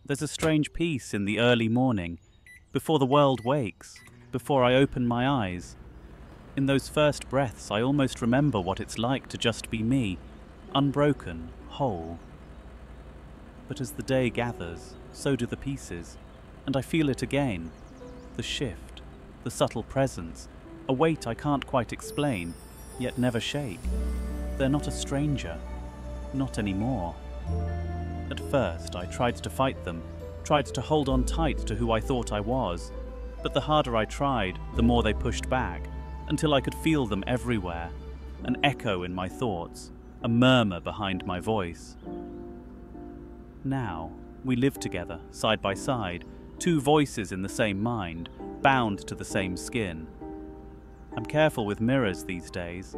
There's a strange peace in the early morning, before the world wakes, before I open my eyes. In those first breaths, I almost remember what it's like to just be me, unbroken, whole. But as the day gathers, so do the pieces, and I feel it again. The shift, the subtle presence, a weight I can't quite explain, yet never shake. They're not a stranger, not anymore. At first, I tried to fight them, tried to hold on tight to who I thought I was, but the harder I tried, the more they pushed back, until I could feel them everywhere, an echo in my thoughts, a murmur behind my voice. Now, we live together, side by side, two voices in the same mind, bound to the same skin. I'm careful with mirrors these days.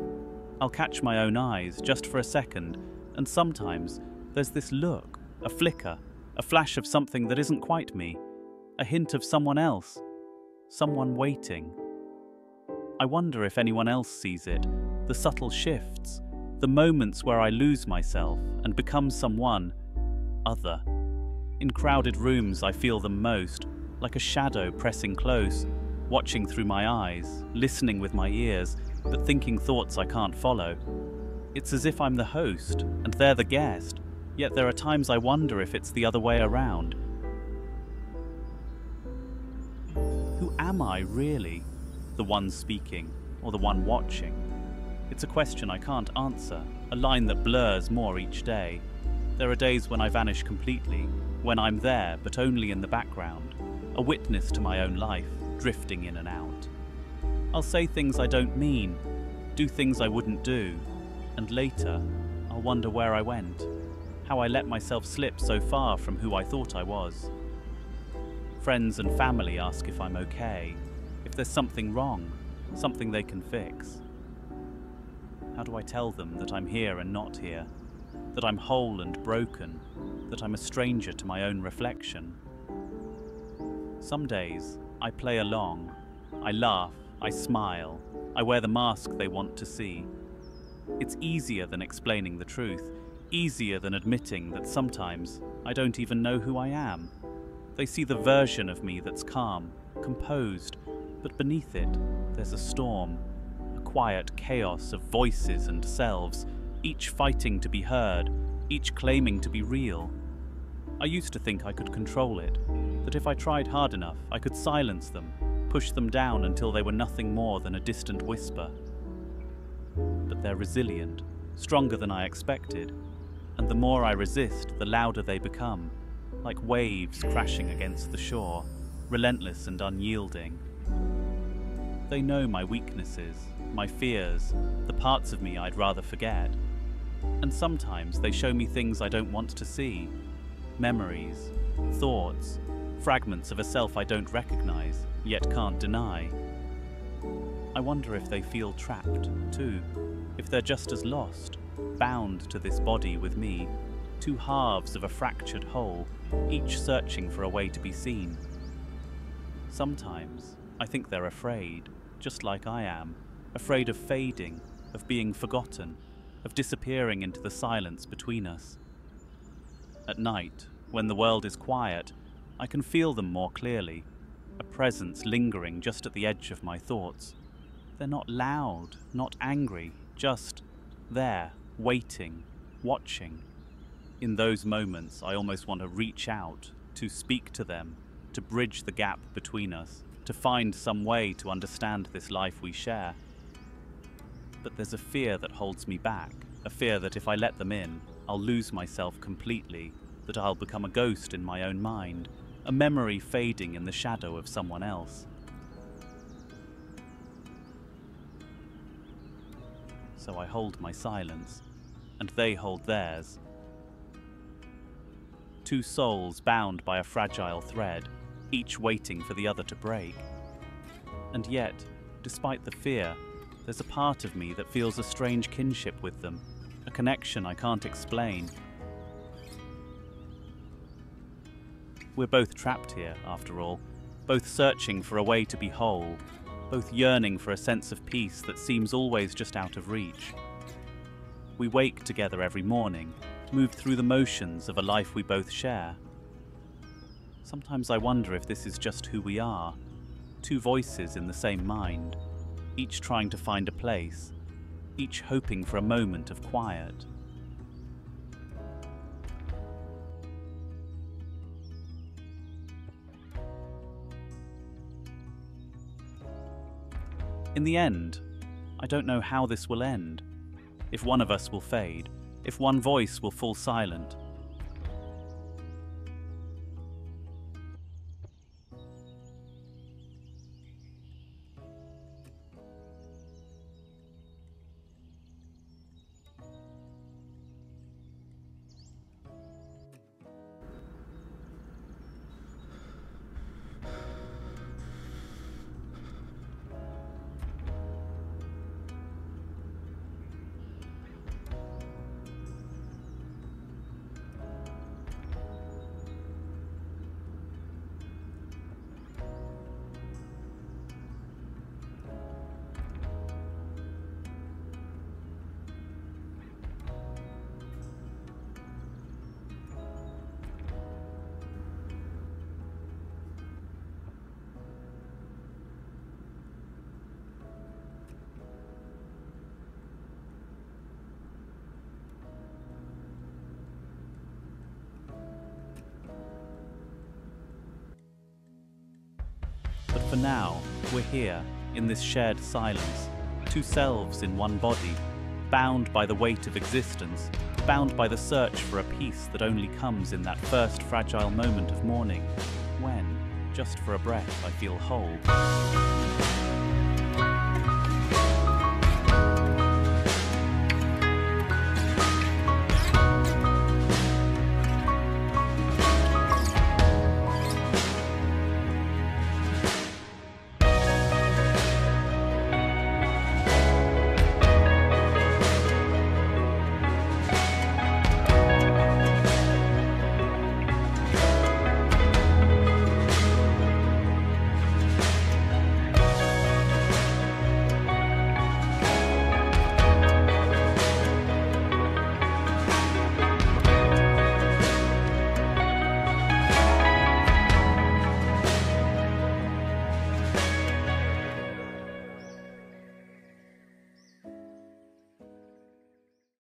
I'll catch my own eyes just for a second, and sometimes there's this look, a flicker, a flash of something that isn't quite me, a hint of someone else, someone waiting. I wonder if anyone else sees it, the subtle shifts, the moments where I lose myself and become someone other. In crowded rooms I feel them most, like a shadow pressing close, watching through my eyes, listening with my ears, but thinking thoughts I can't follow. It's as if I'm the host and they're the guest, yet there are times I wonder if it's the other way around. Who am I really? The one speaking or the one watching? It's a question I can't answer, a line that blurs more each day. There are days when I vanish completely, when I'm there but only in the background, a witness to my own life, drifting in and out. I'll say things I don't mean, do things I wouldn't do, and later I'll wonder where I went, how I let myself slip so far from who I thought I was. Friends and family ask if I'm okay, if there's something wrong, something they can fix. How do I tell them that I'm here and not here, that I'm whole and broken, that I'm a stranger to my own reflection? Some days I play along, I laugh, I smile, I wear the mask they want to see. It's easier than explaining the truth, easier than admitting that sometimes I don't even know who I am. They see the version of me that's calm, composed, but beneath it there's a storm, a quiet chaos of voices and selves, each fighting to be heard, each claiming to be real. I used to think I could control it, that if I tried hard enough I could silence them, push them down until they were nothing more than a distant whisper. But they're resilient, stronger than I expected, and the more I resist, the louder they become, like waves crashing against the shore, relentless and unyielding. They know my weaknesses, my fears, the parts of me I'd rather forget. And sometimes they show me things I don't want to see, memories, thoughts, fragments of a self I don't recognize, yet can't deny. I wonder if they feel trapped, too, if they're just as lost, bound to this body with me, two halves of a fractured whole, each searching for a way to be seen. Sometimes I think they're afraid, just like I am, afraid of fading, of being forgotten, of disappearing into the silence between us. At night, when the world is quiet, I can feel them more clearly, a presence lingering just at the edge of my thoughts. They're not loud, not angry, just there, waiting, watching. In those moments, I almost want to reach out, to speak to them, to bridge the gap between us, to find some way to understand this life we share. But there's a fear that holds me back, a fear that if I let them in, I'll lose myself completely, that I'll become a ghost in my own mind, a memory fading in the shadow of someone else. So I hold my silence, and they hold theirs. Two souls bound by a fragile thread, each waiting for the other to break. And yet, despite the fear, there's a part of me that feels a strange kinship with them, a connection I can't explain. We're both trapped here, after all, both searching for a way to be whole, both yearning for a sense of peace that seems always just out of reach. We wake together every morning, move through the motions of a life we both share. Sometimes I wonder if this is just who we are, two voices in the same mind, each trying to find a place, each hoping for a moment of quiet. In the end, I don't know how this will end, if one of us will fade, if one voice will fall silent. But for now, we're here, in this shared silence, two selves in one body, bound by the weight of existence, bound by the search for a peace that only comes in that first fragile moment of morning, when, just for a breath, I feel whole.